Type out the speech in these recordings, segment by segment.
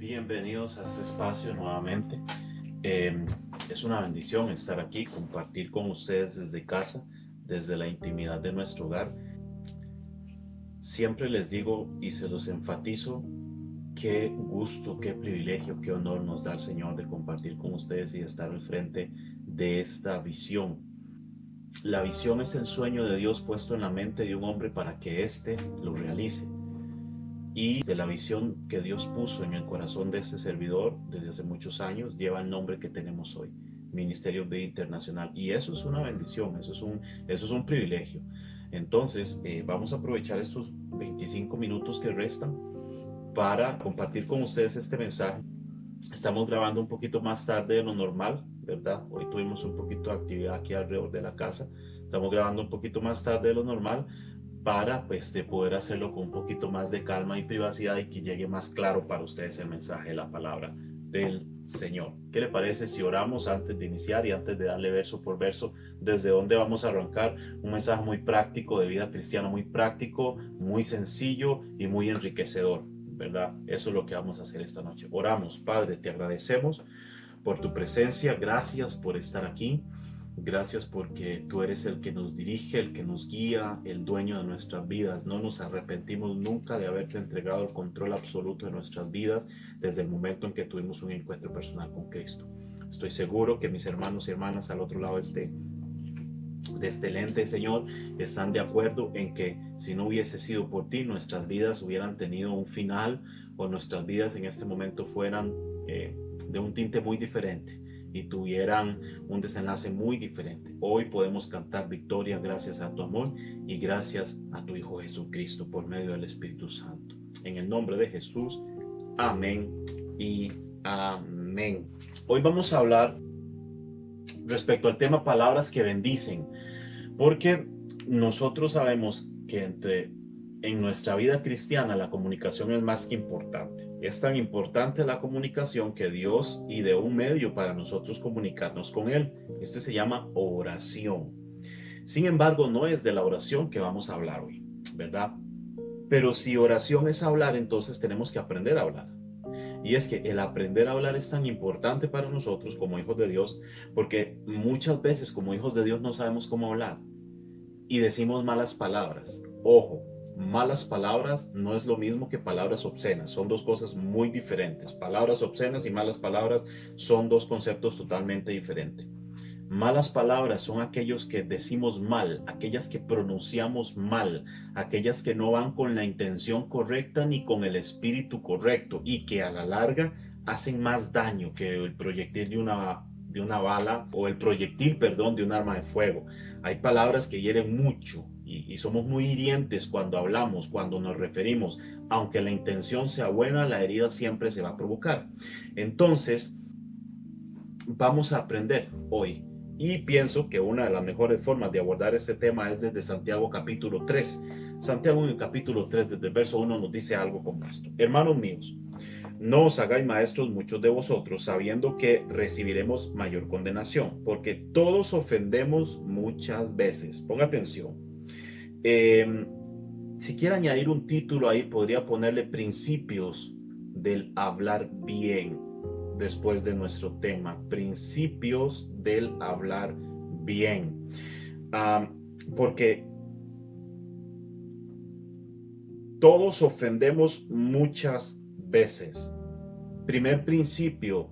Bienvenidos a este espacio nuevamente. Es una bendición estar aquí, compartir con ustedes desde casa, desde la intimidad de nuestro hogar. Siempre les digo y se los enfatizo, qué gusto, qué privilegio, qué honor nos da el Señor de compartir con ustedes y estar al frente de esta visión. La visión es el sueño de Dios puesto en la mente de un hombre para que éste lo realice. Y de la visión que Dios puso en el corazón de este servidor desde hace muchos años, lleva el nombre que tenemos hoy, Ministerio Vida Internacional. Y eso es una bendición, eso es un privilegio. Entonces, vamos a aprovechar estos 25 minutos que restan para compartir con ustedes este mensaje. Estamos grabando un poquito más tarde de lo normal, ¿verdad? Hoy tuvimos un poquito de actividad aquí alrededor de la casa. Estamos grabando un poquito más tarde de lo normal para de poder hacerlo con un poquito más de calma y privacidad y que llegue más claro para ustedes el mensaje de la palabra del Señor. ¿Qué le parece si oramos antes de iniciar y antes de darle verso por verso desde dónde vamos a arrancar? Un mensaje muy práctico de vida cristiana, muy práctico, muy sencillo y muy enriquecedor, ¿verdad? Eso es lo que vamos a hacer esta noche. Oramos. Padre, te agradecemos por tu presencia, gracias por estar aquí. Gracias porque tú eres el que nos dirige, el que nos guía, el dueño de nuestras vidas. No nos arrepentimos nunca de haberte entregado el control absoluto de nuestras vidas desde el momento en que tuvimos un encuentro personal con Cristo. Estoy seguro que mis hermanos y hermanas al otro lado de este lente, Señor, están de acuerdo en que si no hubiese sido por ti, nuestras vidas hubieran tenido un final o nuestras vidas en este momento fueran de un tinte muy diferente y tuvieran un desenlace muy diferente. Hoy podemos cantar victoria gracias a tu amor y gracias a tu Hijo Jesucristo por medio del Espíritu Santo. En el nombre de Jesús, amén y amén. Hoy vamos a hablar respecto al tema palabras que bendicen, porque nosotros sabemos que en nuestra vida cristiana la comunicación es más importante. Es tan importante la comunicación que Dios ideó un medio para nosotros comunicarnos con Él. Este se llama oración. Sin embargo, no es de la oración que vamos a hablar hoy, ¿verdad? Pero si oración es hablar, entonces tenemos que aprender a hablar. Y es que el aprender a hablar es tan importante para nosotros como hijos de Dios, porque muchas veces como hijos de Dios no sabemos cómo hablar y decimos malas palabras. Ojo, malas palabras no es lo mismo que palabras obscenas, son dos cosas muy diferentes. Palabras obscenas y malas palabras son dos conceptos totalmente diferentes. Malas palabras son aquellos que decimos mal, aquellas que pronunciamos mal, aquellas que no van con la intención correcta ni con el espíritu correcto y que a la larga hacen más daño que el proyectil de una bala o el proyectil, perdón, de un arma de fuego. Hay palabras que hieren mucho y somos muy hirientes cuando hablamos, cuando nos referimos. Aunque la intención sea buena, la herida siempre se va a provocar. Entonces, vamos a aprender hoy. Y pienso que una de las mejores formas de abordar este tema es desde Santiago capítulo 3. Santiago en el capítulo 3, desde el verso 1, nos dice algo como esto. Hermanos míos, no os hagáis maestros muchos de vosotros, sabiendo que recibiremos mayor condenación, porque todos ofendemos muchas veces. Ponga atención. Si quiere añadir un título ahí, podría ponerle principios del hablar bien después de nuestro tema. Principios del hablar bien. Porque todos ofendemos muchas veces. Primer principio,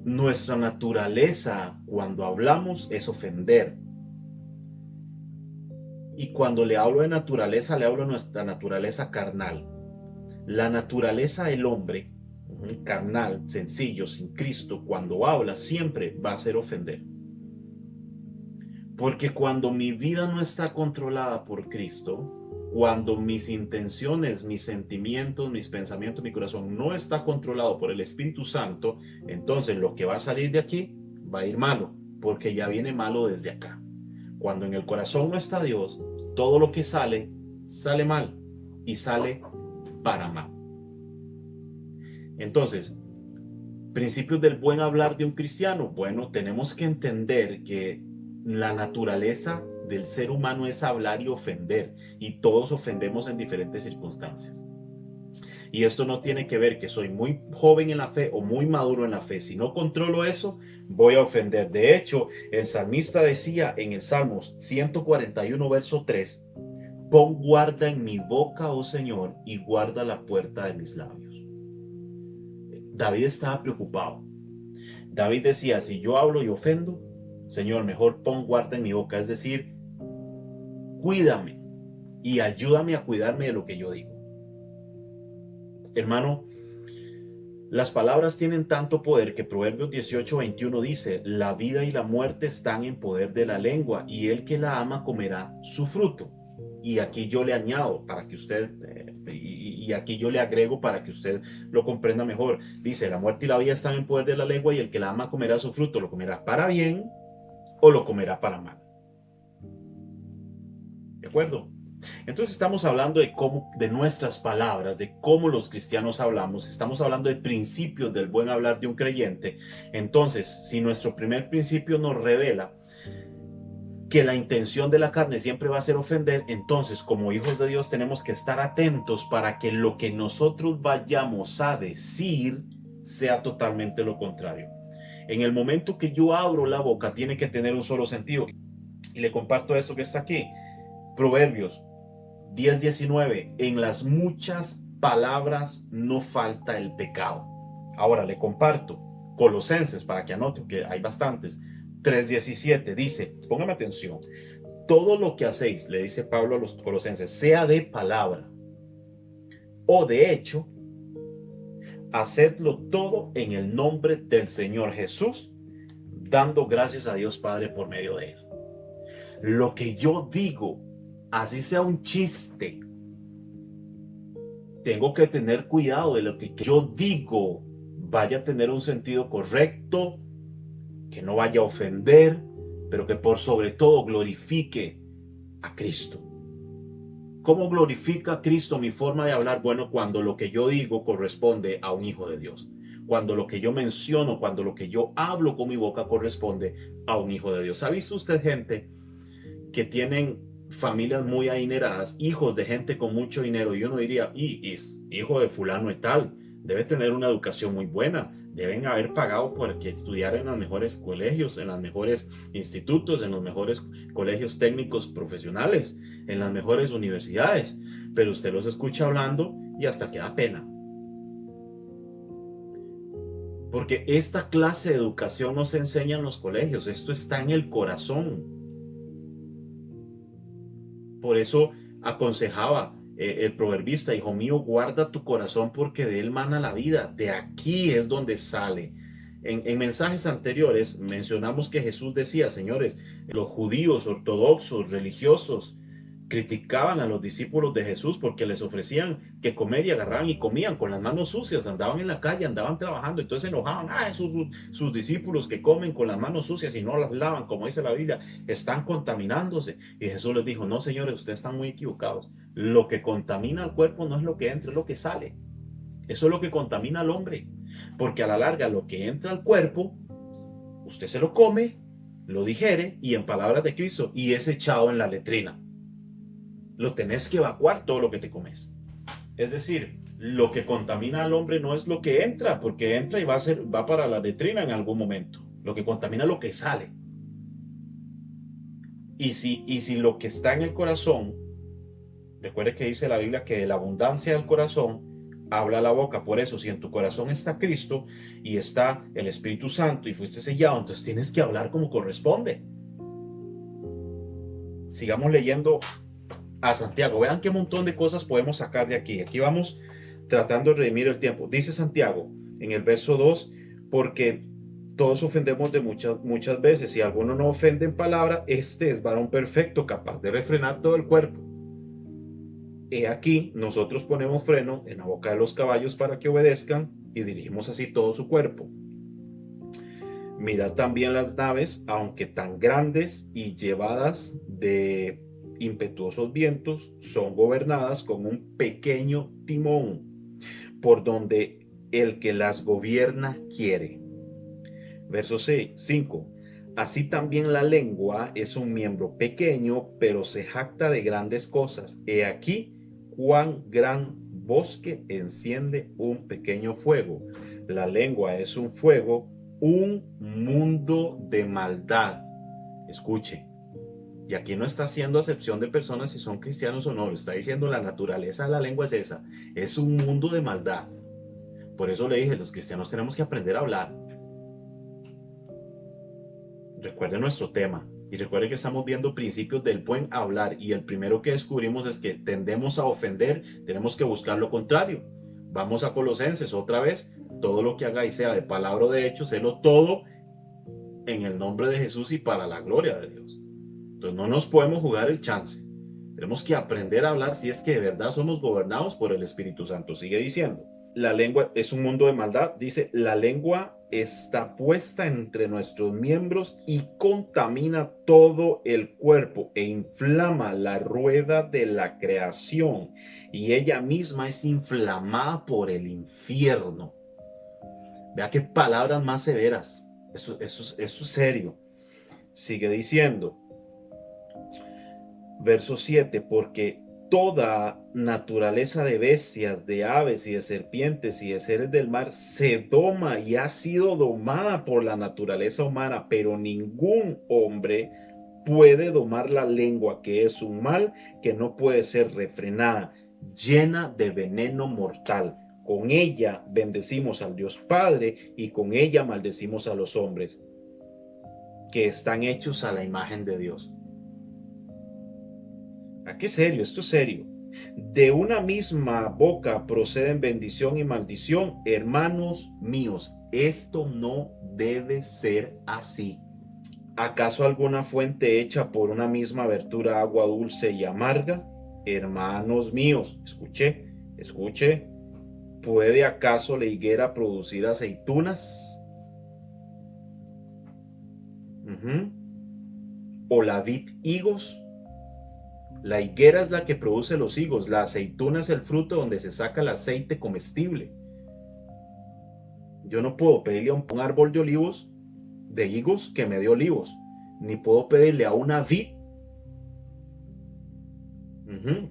nuestra naturaleza cuando hablamos es ofender. Y cuando le hablo de naturaleza, le hablo de nuestra naturaleza carnal. La naturaleza del hombre, carnal, sencillo, sin Cristo, cuando habla, siempre va a ser ofender. Porque cuando mi vida no está controlada por Cristo, cuando mis intenciones, mis sentimientos, mis pensamientos, mi corazón no está controlado por el Espíritu Santo, entonces lo que va a salir de aquí va a ir malo, porque ya viene malo desde acá. Cuando en el corazón no está Dios, todo lo que sale, sale mal y sale para mal. Entonces, principios del buen hablar de un cristiano. Bueno, tenemos que entender que la naturaleza del ser humano es hablar y ofender, y todos ofendemos en diferentes circunstancias. Y esto no tiene que ver que soy muy joven en la fe o muy maduro en la fe. Si no controlo eso, voy a ofender. De hecho, el salmista decía en el Salmos 141, verso 3, pon guarda en mi boca, oh Señor, y guarda la puerta de mis labios. David estaba preocupado. David decía, si yo hablo y ofendo, Señor, mejor pon guarda en mi boca. Es decir, cuídame y ayúdame a cuidarme de lo que yo digo. Hermano, las palabras tienen tanto poder que Proverbios 18:21 dice, la vida y la muerte están en poder de la lengua, y el que la ama comerá su fruto. Y aquí yo le añado para que usted, y aquí yo le agrego para que usted lo comprenda mejor. Dice, la muerte y la vida están en poder de la lengua, y el que la ama comerá su fruto. ¿Lo comerá para bien o lo comerá para mal? ¿De acuerdo? Entonces estamos hablando de cómo, de nuestras palabras, de cómo los cristianos hablamos. Estamos hablando de principios del buen hablar de un creyente. Entonces, si nuestro primer principio nos revela que la intención de la carne siempre va a ser ofender, entonces como hijos de Dios tenemos que estar atentos para que lo que nosotros vayamos a decir sea totalmente lo contrario. En el momento que yo abro la boca tiene que tener un solo sentido. Y le comparto esto que está aquí. Proverbios 10:19, en las muchas palabras no falta el pecado. Ahora le comparto Colosenses para que anote, que hay bastantes. 3:17 dice, póngame atención, todo lo que hacéis, le dice Pablo a los colosenses, sea de palabra o de hecho, hacedlo todo en el nombre del Señor Jesús, dando gracias a Dios Padre por medio de él. Lo que yo digo, así sea un chiste, tengo que tener cuidado de lo que yo digo vaya a tener un sentido correcto, que no vaya a ofender, pero que por sobre todo glorifique a Cristo. ¿Cómo glorifica a Cristo mi forma de hablar? Bueno, cuando lo que yo digo corresponde a un hijo de Dios. Cuando lo que yo menciono, cuando lo que yo hablo con mi boca corresponde a un hijo de Dios. ¿Ha visto usted gente que tienen familias muy adineradas, hijos de gente con mucho dinero? Y uno diría, hijo de fulano y tal, debe tener una educación muy buena, deben haber pagado por que estudiara en los mejores colegios, en los mejores institutos, en los mejores colegios técnicos profesionales, en las mejores universidades, pero usted los escucha hablando y hasta que da pena. Porque esta clase de educación no se enseña en los colegios, esto está en el corazón. Por eso aconsejaba el proverbista, hijo mío, guarda tu corazón porque de él mana la vida. De aquí es donde sale. En mensajes anteriores mencionamos que Jesús decía, señores, los judíos ortodoxos, religiosos, criticaban a los discípulos de Jesús porque les ofrecían que comer y agarraban y comían con las manos sucias, andaban en la calle, andaban trabajando, entonces se enojaban, sus discípulos que comen con las manos sucias y no las lavan, como dice la Biblia, están contaminándose. Y Jesús les dijo, no señores, ustedes están muy equivocados, lo que contamina al cuerpo no es lo que entra, es lo que sale. Eso es lo que contamina al hombre, porque a la larga lo que entra al cuerpo, usted se lo come, lo digiere y en palabras de Cristo, y es echado en la letrina. Lo tenés que evacuar todo lo que te comes. Es decir, lo que contamina al hombre no es lo que entra, porque entra y va para la letrina en algún momento. Lo que contamina es lo que sale. Y si lo que está en el corazón, recuerde que dice la Biblia que de la abundancia del corazón habla la boca. Por eso, si en tu corazón está Cristo y está el Espíritu Santo y fuiste sellado, entonces tienes que hablar como corresponde. Sigamos leyendo a Santiago. Vean qué montón de cosas podemos sacar de aquí. Aquí vamos tratando de redimir el tiempo. Dice Santiago en el verso 2, porque todos ofendemos de muchas veces. Si alguno no ofende en palabra, este es varón perfecto, capaz de refrenar todo el cuerpo. He aquí, nosotros ponemos freno en la boca de los caballos para que obedezcan y dirigimos así todo su cuerpo. Mirad también las naves, aunque tan grandes y llevadas de impetuosos vientos, son gobernadas con un pequeño timón, por donde el que las gobierna quiere. Verso 5. Así también la lengua es un miembro pequeño, pero se jacta de grandes cosas. He aquí cuán gran bosque enciende un pequeño fuego. La lengua es un fuego, un mundo de maldad. Escuche. Y aquí no está haciendo acepción de personas si son cristianos o no. Está diciendo la naturaleza de la lengua es esa. Es un mundo de maldad. Por eso le dije, los cristianos tenemos que aprender a hablar. Recuerde nuestro tema. Y recuerde que estamos viendo principios del buen hablar. Y el primero que descubrimos es que tendemos a ofender. Tenemos que buscar lo contrario. Vamos a Colosenses otra vez. Todo lo que hagáis, sea de palabra o de hecho, sélo todo en el nombre de Jesús y para la gloria de Dios. Entonces no nos podemos jugar el chance. Tenemos que aprender a hablar si es que de verdad somos gobernados por el Espíritu Santo. Sigue diciendo. La lengua es un mundo de maldad. Dice, la lengua está puesta entre nuestros miembros y contamina todo el cuerpo e inflama la rueda de la creación. Y ella misma es inflamada por el infierno. Vea qué palabras más severas. Eso es serio. Sigue diciendo. Verso 7, porque toda naturaleza de bestias, de aves y de serpientes y de seres del mar se doma y ha sido domada por la naturaleza humana, pero ningún hombre puede domar la lengua, que es un mal que no puede ser refrenada, llena de veneno mortal. Con ella bendecimos al Dios Padre y con ella maldecimos a los hombres que están hechos a la imagen de Dios. ¿A qué serio? Esto es serio. De una misma boca proceden bendición y maldición. Hermanos míos, esto no debe ser así. ¿Acaso alguna fuente hecha por una misma abertura agua dulce y amarga? Hermanos míos, escuche. ¿Puede acaso la higuera producir aceitunas? ¿O la vid higos? La higuera es la que produce los higos, la aceituna es el fruto donde se saca el aceite comestible. Yo no puedo pedirle a un árbol de higos que me dé olivos, ni puedo pedirle a una vid,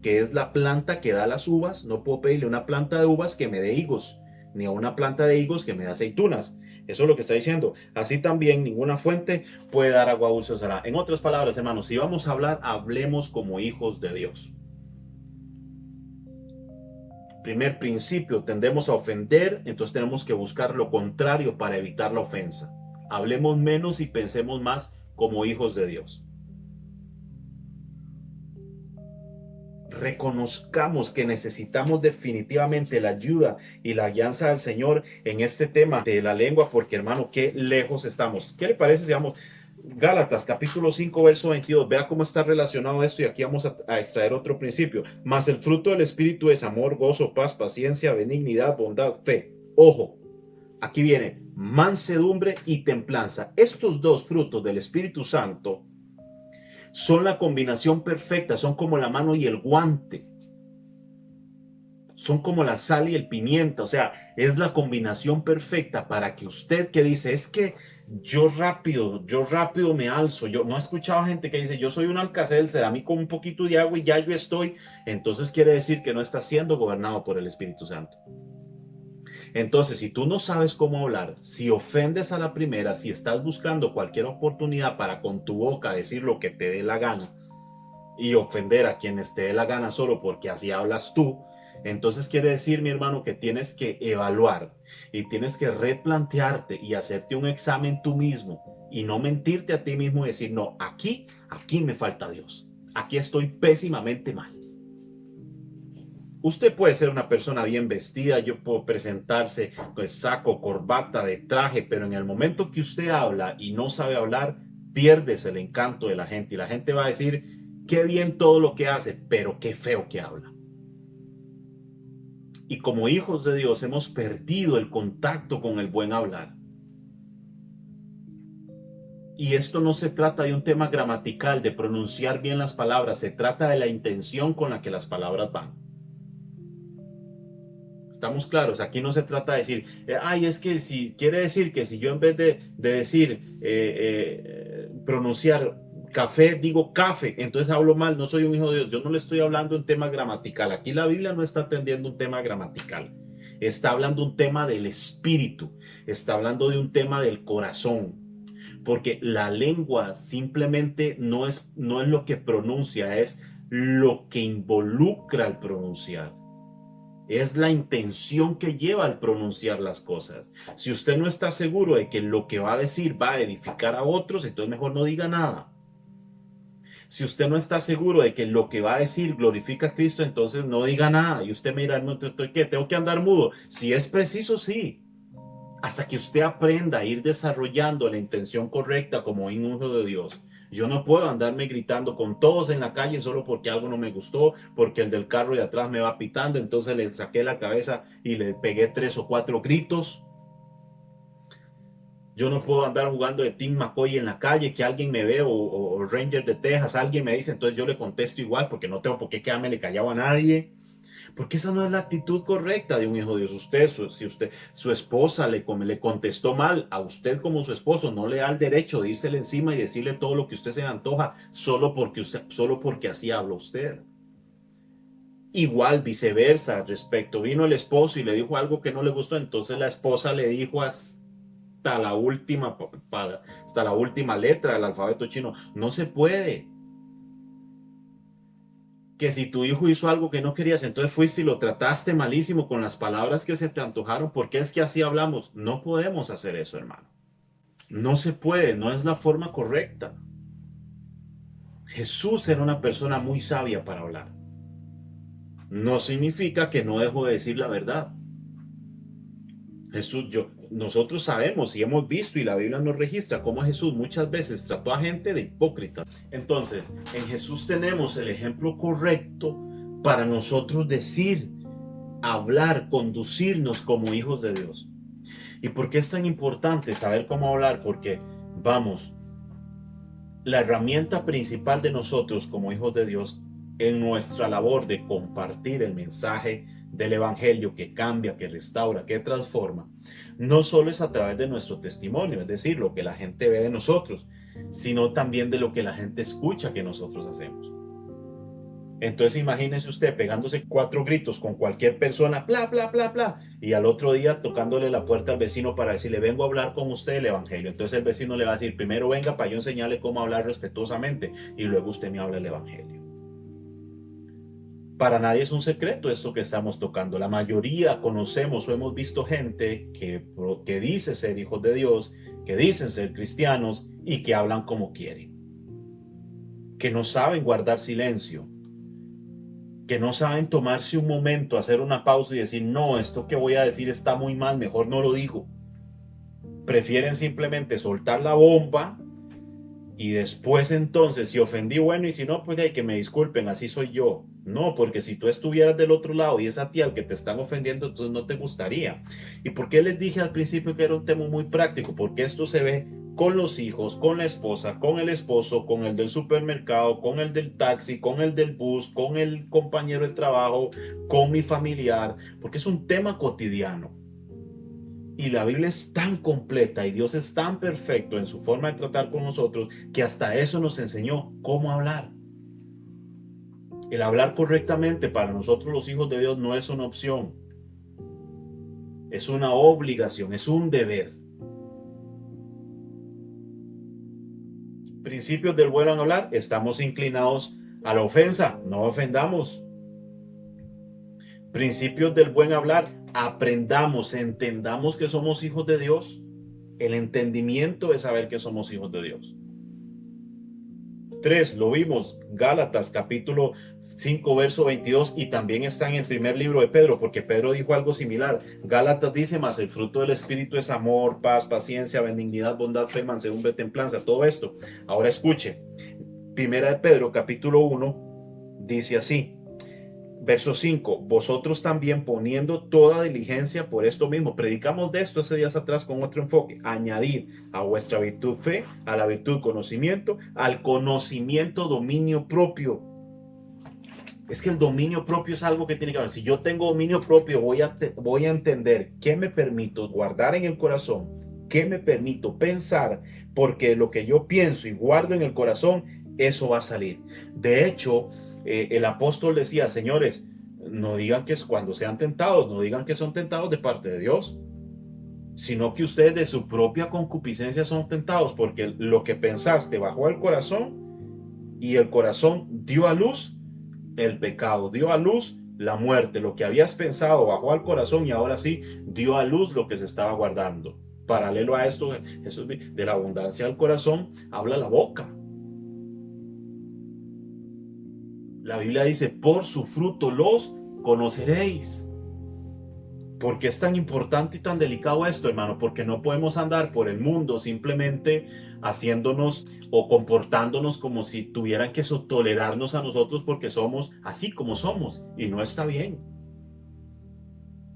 que es la planta que da las uvas, no puedo pedirle a una planta de uvas que me dé higos, ni a una planta de higos que me dé aceitunas. Eso es lo que está diciendo. Así también ninguna fuente puede dar agua dulce o salada. En otras palabras, hermanos, si vamos a hablar, hablemos como hijos de Dios. Primer principio, tendemos a ofender, entonces tenemos que buscar lo contrario para evitar la ofensa. Hablemos menos y pensemos más como hijos de Dios. Reconozcamos que necesitamos definitivamente la ayuda y la guianza del Señor en este tema de la lengua, porque hermano, qué lejos estamos. ¿Qué le parece si vamos Gálatas capítulo 5 verso 22? Vea cómo está relacionado esto, y aquí vamos a extraer otro principio. Mas el fruto del Espíritu es amor, gozo, paz, paciencia, benignidad, bondad, fe. Ojo, aquí viene mansedumbre y templanza. Estos dos frutos del Espíritu Santo son la combinación perfecta, son como la mano y el guante. Son como la sal y el pimienta, o sea, es la combinación perfecta para que usted que dice, es que yo rápido me alzo. Yo no he escuchado gente que dice, yo soy un Alka-Seltzer, a mí con un poquito de agua y ya yo estoy. Entonces quiere decir que no está siendo gobernado por el Espíritu Santo. Entonces, si tú no sabes cómo hablar, si ofendes a la primera, si estás buscando cualquier oportunidad para con tu boca decir lo que te dé la gana y ofender a quienes te dé la gana solo porque así hablas tú, entonces quiere decir, mi hermano, que tienes que evaluar y tienes que replantearte y hacerte un examen tú mismo y no mentirte a ti mismo y decir, no, aquí me falta Dios. Aquí estoy pésimamente mal. Usted puede ser una persona bien vestida, yo puedo presentarse con saco, corbata, de traje, pero en el momento que usted habla y no sabe hablar, pierdes el encanto de la gente y la gente va a decir, qué bien todo lo que hace, pero qué feo que habla. Y como hijos de Dios hemos perdido el contacto con el buen hablar. Y esto no se trata de un tema gramatical, de pronunciar bien las palabras, se trata de la intención con la que las palabras van. Estamos claros, aquí no se trata de decir, es que si quiere decir que si yo en vez de decir, pronunciar café digo café, entonces hablo mal, no soy un hijo de Dios. Yo no le estoy hablando un tema gramatical. Aquí la Biblia no está atendiendo un tema gramatical. Está hablando un tema del espíritu. Está hablando de un tema del corazón. Porque la lengua simplemente no es lo que pronuncia, es lo que involucra al pronunciar. Es la intención que lleva al pronunciar las cosas. Si usted no está seguro de que lo que va a decir va a edificar a otros, entonces mejor no diga nada. Si usted no está seguro de que lo que va a decir glorifica a Cristo, entonces no diga nada. Y usted me dirá, no, ¿qué? ¿Tengo que andar mudo? Si es preciso, sí. Hasta que usted aprenda a ir desarrollando la intención correcta como un hijo de Dios. Yo no puedo andarme gritando con todos en la calle solo porque algo no me gustó, porque el del carro de atrás me va pitando, entonces le saqué la cabeza y le pegué 3 o 4 gritos. Yo no puedo andar jugando de Tim McCoy en la calle, que alguien me ve, o Ranger de Texas, alguien me dice, entonces yo le contesto igual, porque no tengo por qué quedarme callado a nadie. Porque esa no es la actitud correcta de un hijo de Dios. Si su esposa le contestó mal a usted como su esposo, no le da el derecho de írsele encima y decirle todo lo que usted se le antoja solo porque así habla usted. Igual viceversa, vino el esposo y le dijo algo que no le gustó, entonces la esposa le dijo hasta la última letra del alfabeto chino. No se puede. Que si tu hijo hizo algo que no querías, entonces fuiste y lo trataste malísimo con las palabras que se te antojaron, porque es que así hablamos. No podemos hacer eso, hermano. No se puede, no es la forma correcta. Jesús era una persona muy sabia para hablar. No significa que no dejó de decir la verdad. Nosotros sabemos y hemos visto, y la Biblia nos registra cómo Jesús muchas veces trató a gente de hipócrita. Entonces, en Jesús tenemos el ejemplo correcto para nosotros decir, hablar, conducirnos como hijos de Dios. ¿Y por qué es tan importante saber cómo hablar? Porque, vamos, la herramienta principal de nosotros como hijos de Dios en nuestra labor de compartir el mensaje del evangelio que cambia, que restaura, que transforma, no solo es a través de nuestro testimonio, es decir, lo que la gente ve de nosotros, sino también de lo que la gente escucha que nosotros hacemos. Entonces imagínese usted pegándose 4 gritos con cualquier persona, bla, bla, bla, bla, y al otro día tocándole la puerta al vecino para decirle, vengo a hablar con usted del evangelio. Entonces el vecino le va a decir, primero venga para yo enseñarle cómo hablar respetuosamente, y luego usted me habla del evangelio. Para nadie es un secreto esto que estamos tocando. La mayoría conocemos o hemos visto gente que dice ser hijos de Dios, que dicen ser cristianos y que hablan como quieren, que no saben guardar silencio, que no saben tomarse un momento, hacer una pausa y decir, no, esto que voy a decir está muy mal, mejor no lo digo. Prefieren simplemente soltar la bomba y después entonces, si ofendí, bueno, y si no, pues hay que me disculpen, así soy yo. No, porque si tú estuvieras del otro lado y es a ti al que te están ofendiendo, entonces no te gustaría. ¿Y por qué les dije al principio que era un tema muy práctico? Porque esto se ve con los hijos, con la esposa, con el esposo, con el del supermercado, con el del taxi, con el del bus, con el compañero de trabajo, con mi familiar, porque es un tema cotidiano. Y la Biblia es tan completa y Dios es tan perfecto en su forma de tratar con nosotros que hasta eso nos enseñó cómo hablar. El hablar correctamente para nosotros los hijos de Dios no es una opción. Es una obligación, es un deber. Principios del buen hablar, estamos inclinados a la ofensa, no ofendamos. Principios del buen hablar, aprendamos, entendamos que somos hijos de Dios. El entendimiento es saber que somos hijos de Dios. 3, lo vimos, Gálatas capítulo 5 verso 22, y también está en el primer libro de Pedro, porque Pedro dijo algo similar. Gálatas dice, más el fruto del Espíritu es amor, paz, paciencia, benignidad, bondad, fe, mansedumbre, templanza, todo esto. Ahora escuche, primera de Pedro capítulo 1 dice así, verso 5, vosotros también poniendo toda diligencia por esto mismo. Predicamos de esto hace días atrás con otro enfoque. Añadid a vuestra virtud fe, a la virtud conocimiento, al conocimiento dominio propio. Es que el dominio propio es algo que tiene que ver. Si yo tengo dominio propio, voy a entender qué me permito guardar en el corazón, qué me permito pensar, porque lo que yo pienso y guardo en el corazón eso va a salir. De hecho, el apóstol decía, señores, no digan que es cuando sean tentados, no digan que son tentados de parte de Dios, sino que ustedes de su propia concupiscencia son tentados, porque lo que pensaste bajó al corazón y el corazón dio a luz el pecado, dio a luz la muerte. Lo que habías pensado bajó al corazón y ahora sí dio a luz lo que se estaba guardando. Paralelo a esto, eso de la abundancia del corazón habla la boca. La Biblia dice, por su fruto los conoceréis. ¿Por qué es tan importante y tan delicado esto, hermano? Porque no podemos andar por el mundo simplemente haciéndonos o comportándonos como si tuvieran que tolerarnos a nosotros porque somos así como somos. Y no está bien.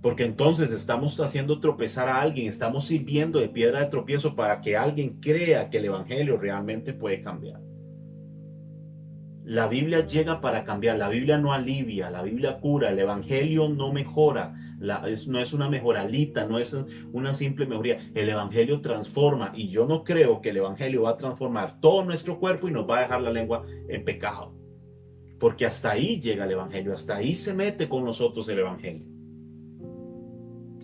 Porque entonces estamos haciendo tropezar a alguien, estamos sirviendo de piedra de tropiezo para que alguien crea que el evangelio realmente puede cambiar. La Biblia llega para cambiar, la Biblia no alivia, la Biblia cura, el Evangelio no mejora, no es una mejoralita, no es una simple mejoría, el Evangelio transforma y yo no creo que el Evangelio va a transformar todo nuestro cuerpo y nos va a dejar la lengua en pecado, porque hasta ahí llega el Evangelio, hasta ahí se mete con nosotros el Evangelio.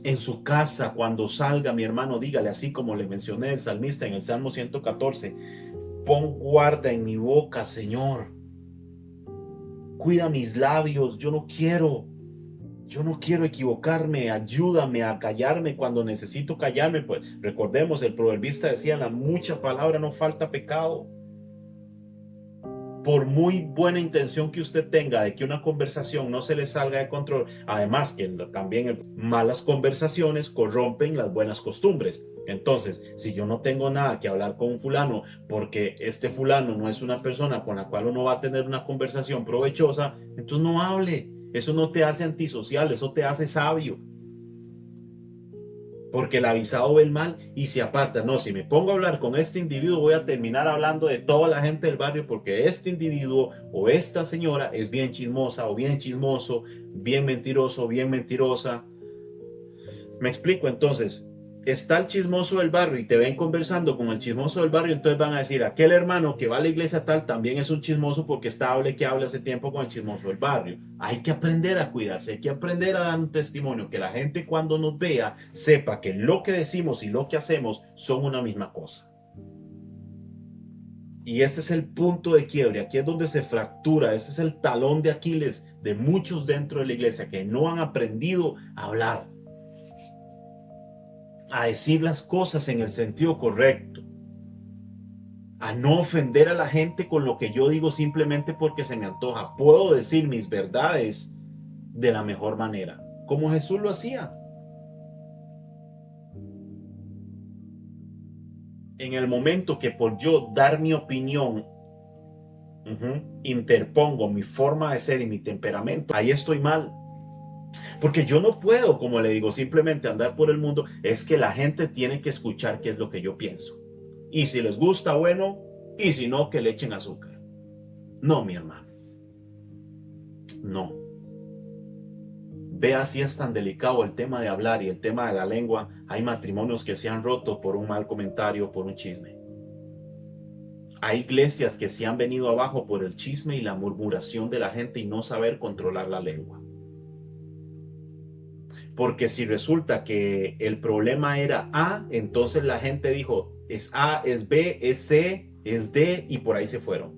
En su casa, cuando salga, mi hermano, dígale así como le mencioné el salmista en el Salmo 114, pon guarda en mi boca, Señor. Cuida mis labios, yo no quiero equivocarme, ayúdame a callarme cuando necesito callarme. Pues recordemos, el proverbista decía, en la mucha palabra no falta pecado. Por muy buena intención que usted tenga de que una conversación no se le salga de control, además que también malas conversaciones corrompen las buenas costumbres. Entonces, si yo no tengo nada que hablar con un fulano porque este fulano no es una persona con la cual uno va a tener una conversación provechosa, entonces no hable. Eso no te hace antisocial, eso te hace sabio. Porque el avisado ve el mal y se aparta. No, si me pongo a hablar con este individuo voy a terminar hablando de toda la gente del barrio porque este individuo o esta señora es bien chismosa o bien chismoso, bien mentiroso, bien mentirosa. Me explico. Entonces, está el chismoso del barrio y te ven conversando con el chismoso del barrio, entonces van a decir, aquel hermano que va a la iglesia tal también es un chismoso porque está hable que habla hace tiempo con el chismoso del barrio. Hay que aprender a cuidarse, hay que aprender a dar un testimonio, que la gente cuando nos vea sepa que lo que decimos y lo que hacemos son una misma cosa. Y este es el punto de quiebre, aquí es donde se fractura, este es el talón de Aquiles de muchos dentro de la iglesia que no han aprendido a hablar, a decir las cosas en el sentido correcto, a no ofender a la gente con lo que yo digo simplemente porque se me antoja. Puedo decir mis verdades de la mejor manera, como Jesús lo hacía. En el momento que por yo dar mi opinión, interpongo mi forma de ser y mi temperamento, ahí estoy mal. Porque yo no puedo, como le digo, simplemente andar por el mundo. Es que la gente tiene que escuchar qué es lo que yo pienso. Y si les gusta, bueno, y si no, que le echen azúcar. No, mi hermano. No. Vea si es tan delicado el tema de hablar y el tema de la lengua. Hay matrimonios que se han roto por un mal comentario, por un chisme. Hay iglesias que se han venido abajo por el chisme y la murmuración de la gente y no saber controlar la lengua. Porque si resulta que el problema era A, entonces la gente dijo, es A, es B, es C, es D, y por ahí se fueron.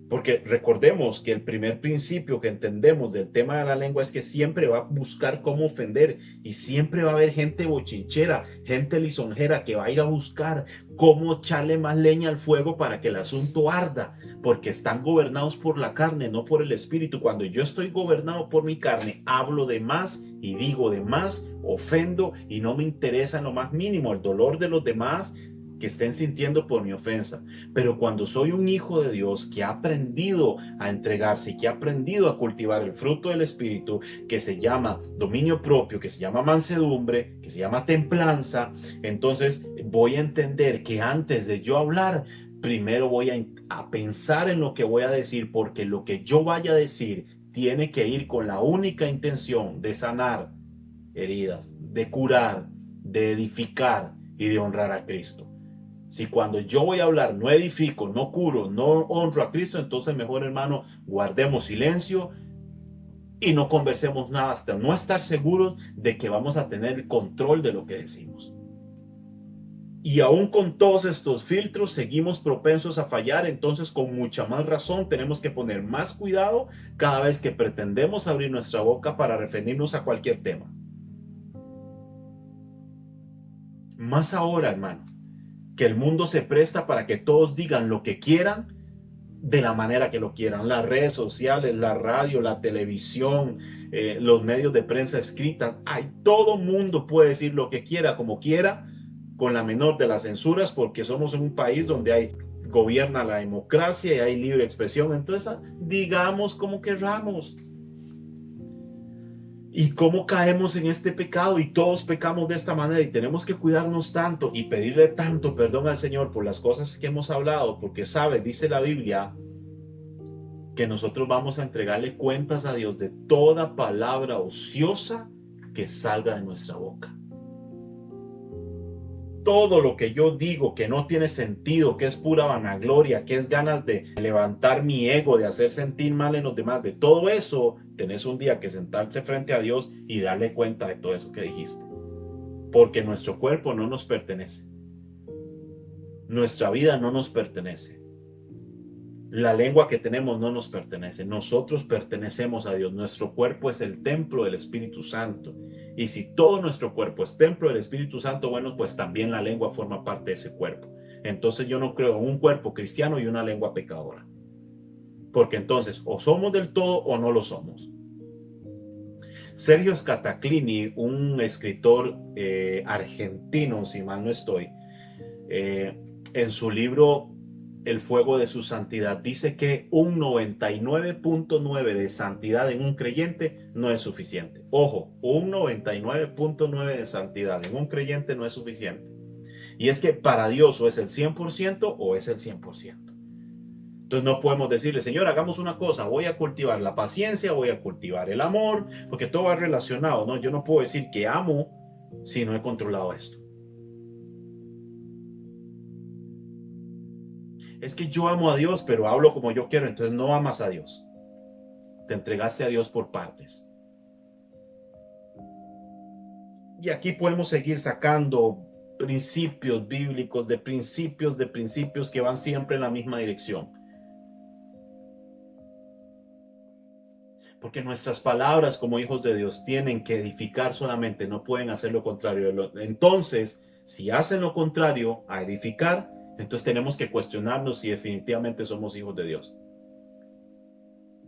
Porque recordemos que el primer principio que entendemos del tema de la lengua es que siempre va a buscar cómo ofender y siempre va a haber gente bochinchera, gente lisonjera que va a ir a buscar cómo echarle más leña al fuego para que el asunto arda, porque están gobernados por la carne, no por el espíritu. Cuando yo estoy gobernado por mi carne, hablo de más y digo de más, ofendo y no me interesa en lo más mínimo el dolor de los demás que estén sintiendo por mi ofensa. Pero cuando soy un hijo de Dios que ha aprendido a entregarse y que ha aprendido a cultivar el fruto del Espíritu, que se llama dominio propio, que se llama mansedumbre, que se llama templanza, entonces voy a entender que antes de yo hablar, primero voy a pensar en lo que voy a decir, porque lo que yo vaya a decir tiene que ir con la única intención de sanar heridas, de curar, de edificar y de honrar a Cristo. Si cuando yo voy a hablar no edifico, no curo, no honro a Cristo, entonces mejor, hermano, guardemos silencio y no conversemos nada hasta no estar seguros de que vamos a tener el control de lo que decimos. Y aún con todos estos filtros seguimos propensos a fallar, entonces con mucha más razón tenemos que poner más cuidado cada vez que pretendemos abrir nuestra boca para referirnos a cualquier tema. Más ahora, hermano, que el mundo se presta para que todos digan lo que quieran de la manera que lo quieran. Las redes sociales, la radio, la televisión, los medios de prensa escrita, todo mundo puede decir lo que quiera, como quiera, con la menor de las censuras, porque somos en un país donde gobierna la democracia y hay libre expresión. Entonces, digamos como querramos. ¿Y cómo caemos en este pecado? Y todos pecamos de esta manera y tenemos que cuidarnos tanto y pedirle tanto perdón al Señor por las cosas que hemos hablado, porque sabe, dice la Biblia, que nosotros vamos a entregarle cuentas a Dios de toda palabra ociosa que salga de nuestra boca. Todo lo que yo digo que no tiene sentido, que es pura vanagloria, que es ganas de levantar mi ego, de hacer sentir mal en los demás, de todo eso, tenés un día que sentarse frente a Dios y darle cuenta de todo eso que dijiste. Porque nuestro cuerpo no nos pertenece. Nuestra vida no nos pertenece. La lengua que tenemos no nos pertenece. Nosotros pertenecemos a Dios. Nuestro cuerpo es el templo del Espíritu Santo. Y si todo nuestro cuerpo es templo del Espíritu Santo, bueno, pues también la lengua forma parte de ese cuerpo. Entonces yo no creo en un cuerpo cristiano y una lengua pecadora. Porque entonces o somos del todo o no lo somos. Sergio Scataclini, un escritor argentino, si mal no estoy, en su libro El fuego de su santidad, dice que un 99.9 de santidad en un creyente no es suficiente. Ojo, un 99.9 de santidad en un creyente no es suficiente. Y es que para Dios o es el 100% o es el 100%. Entonces no podemos decirle, Señor, hagamos una cosa, voy a cultivar la paciencia, voy a cultivar el amor, porque todo va relacionado, ¿no? Yo no puedo decir que amo si no he controlado esto. Es que yo amo a Dios, pero hablo como yo quiero, entonces no amas a Dios. Te entregaste a Dios por partes. Y aquí podemos seguir sacando principios bíblicos de principios que van siempre en la misma dirección. Porque nuestras palabras como hijos de Dios tienen que edificar solamente, no pueden hacer lo contrario. Entonces, si hacen lo contrario a edificar, entonces tenemos que cuestionarnos si definitivamente somos hijos de Dios.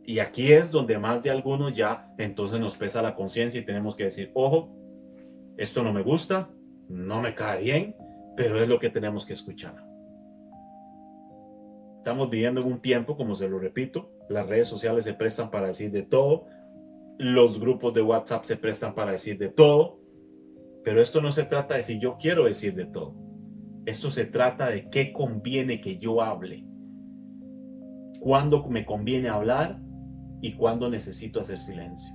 Y aquí es donde más de algunos ya entonces nos pesa la conciencia y tenemos que decir, ojo, esto no me gusta, no me cae bien, pero es lo que tenemos que escuchar. Estamos viviendo en un tiempo, como se lo repito, las redes sociales se prestan para decir de todo, los grupos de WhatsApp se prestan para decir de todo, pero esto no se trata de si yo quiero decir de todo. Esto se trata de qué conviene que yo hable, cuándo me conviene hablar y cuándo necesito hacer silencio.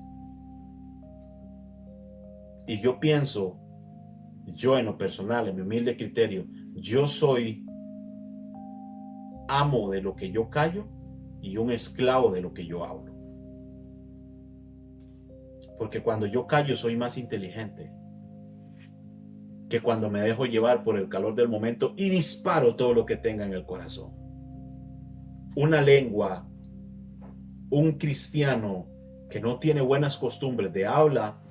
Y yo pienso, yo en lo personal, en mi humilde criterio, yo soy amo de lo que yo callo y un esclavo de lo que yo hablo. Porque cuando yo callo soy más inteligente que cuando me dejo llevar por el calor del momento y disparo todo lo que tenga en el corazón. Una lengua, un cristiano que no tiene buenas costumbres de habla,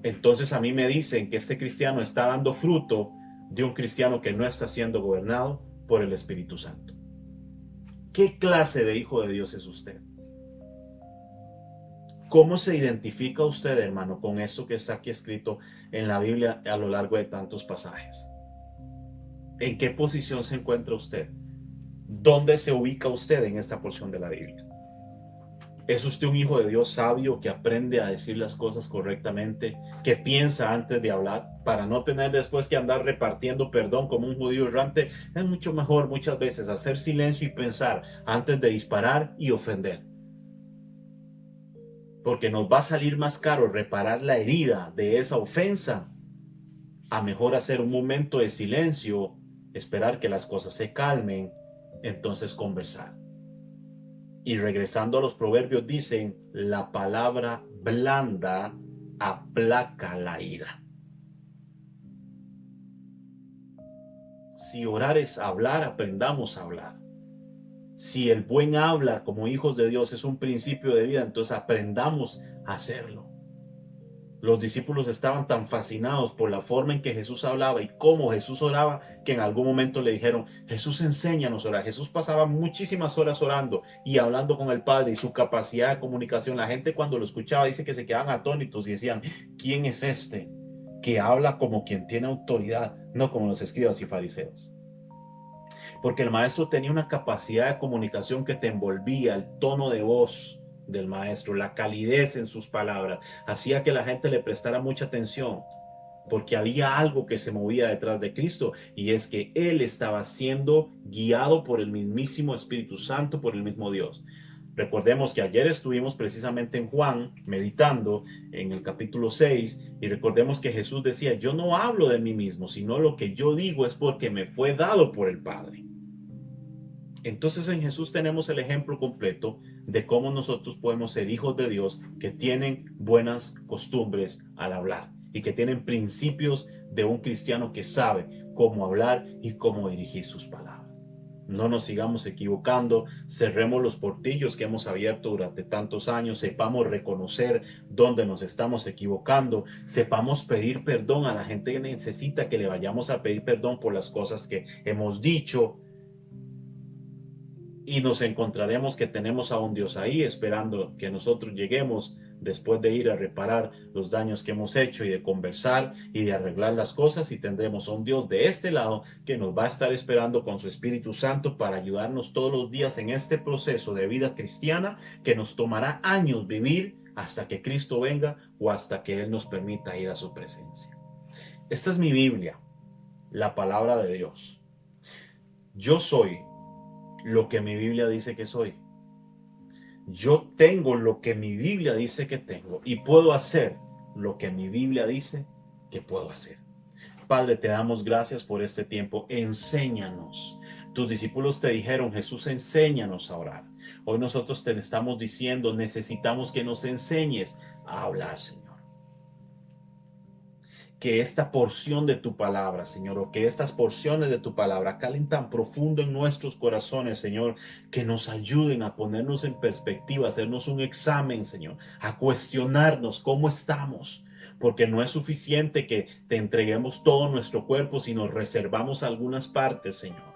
entonces a mí me dicen que este cristiano está dando fruto de un cristiano que no está siendo gobernado por el Espíritu Santo. ¿Qué clase de hijo de Dios es usted? ¿Cómo se identifica usted, hermano, con esto que está aquí escrito en la Biblia a lo largo de tantos pasajes? ¿En qué posición se encuentra usted? ¿Dónde se ubica usted en esta porción de la Biblia? ¿Es usted un hijo de Dios sabio que aprende a decir las cosas correctamente, que piensa antes de hablar para no tener después que andar repartiendo perdón como un judío errante? Es mucho mejor muchas veces hacer silencio y pensar antes de disparar y ofender. Porque nos va a salir más caro reparar la herida de esa ofensa a mejor hacer un momento de silencio esperar que las cosas se calmen, entonces conversar. Y regresando a los proverbios dicen, la palabra blanda aplaca la ira. Si orar es hablar, aprendamos a hablar. Si el buen habla como hijos de Dios es un principio de vida, entonces aprendamos a hacerlo. Los discípulos estaban tan fascinados por la forma en que Jesús hablaba y cómo Jesús oraba, que en algún momento le dijeron, Jesús, enséñanos a orar. Jesús pasaba muchísimas horas orando y hablando con el Padre, y su capacidad de comunicación. La gente cuando lo escuchaba dice que se quedaban atónitos y decían, ¿quién es este que habla como quien tiene autoridad, no como los escribas y fariseos? Porque el maestro tenía una capacidad de comunicación que te envolvía, el tono de voz del maestro, la calidez en sus palabras, hacía que la gente le prestara mucha atención, porque había algo que se movía detrás de Cristo, y es que él estaba siendo guiado por el mismísimo Espíritu Santo, por el mismo Dios. Recordemos que ayer estuvimos precisamente en Juan, meditando en el capítulo 6, y recordemos que Jesús decía, yo no hablo de mí mismo, sino lo que yo digo es porque me fue dado por el Padre. Entonces en Jesús tenemos el ejemplo completo de cómo nosotros podemos ser hijos de Dios que tienen buenas costumbres al hablar y que tienen principios de un cristiano que sabe cómo hablar y cómo dirigir sus palabras. No nos sigamos equivocando, cerremos los portillos que hemos abierto durante tantos años, sepamos reconocer dónde nos estamos equivocando, sepamos pedir perdón a la gente que necesita que le vayamos a pedir perdón por las cosas que hemos dicho, y nos encontraremos que tenemos a un Dios ahí esperando que nosotros lleguemos después de ir a reparar los daños que hemos hecho y de conversar y de arreglar las cosas, y tendremos a un Dios de este lado que nos va a estar esperando con su Espíritu Santo para ayudarnos todos los días en este proceso de vida cristiana que nos tomará años vivir hasta que Cristo venga o hasta que Él nos permita ir a su presencia. Esta es mi Biblia, la palabra de Dios. Yo soy lo que mi Biblia dice que soy. Yo tengo lo que mi Biblia dice que tengo y puedo hacer lo que mi Biblia dice que puedo hacer. Padre, te damos gracias por este tiempo. Enséñanos. Tus discípulos te dijeron, Jesús, enséñanos a orar. Hoy nosotros te estamos diciendo, necesitamos que nos enseñes a hablar, Señor. Que esta porción de tu palabra, Señor, o que estas porciones de tu palabra calen tan profundo en nuestros corazones, Señor, que nos ayuden a ponernos en perspectiva, a hacernos un examen, Señor, a cuestionarnos cómo estamos, porque no es suficiente que te entreguemos todo nuestro cuerpo si nos reservamos algunas partes, Señor.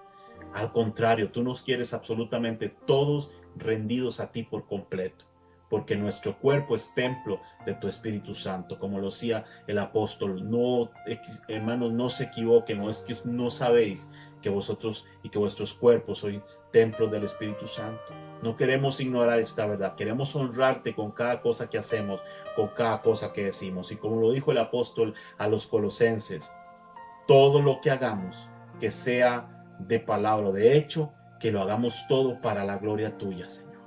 Al contrario, tú nos quieres absolutamente todos rendidos a ti por completo, porque nuestro cuerpo es templo de tu Espíritu Santo, como lo decía el apóstol. No, hermanos, no se equivoquen, no es que no sabéis que vosotros y que vuestros cuerpos son templo del Espíritu Santo. No queremos ignorar esta verdad, queremos honrarte con cada cosa que hacemos, con cada cosa que decimos. Y como lo dijo el apóstol a los colosenses, todo lo que hagamos, que sea de palabra o de hecho, que lo hagamos todo para la gloria tuya, Señor.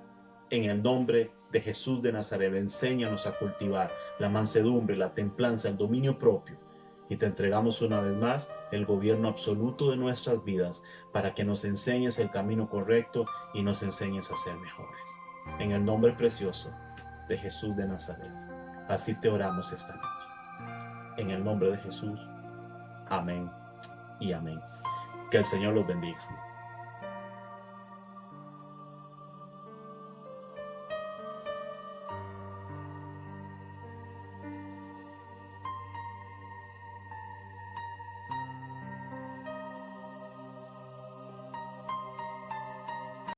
En el nombre de Jesús de Nazaret, enséñanos a cultivar la mansedumbre, la templanza, el dominio propio. Y te entregamos una vez más el gobierno absoluto de nuestras vidas para que nos enseñes el camino correcto y nos enseñes a ser mejores. En el nombre precioso de Jesús de Nazaret. Así te oramos esta noche. En el nombre de Jesús. Amén y amén. Que el Señor los bendiga.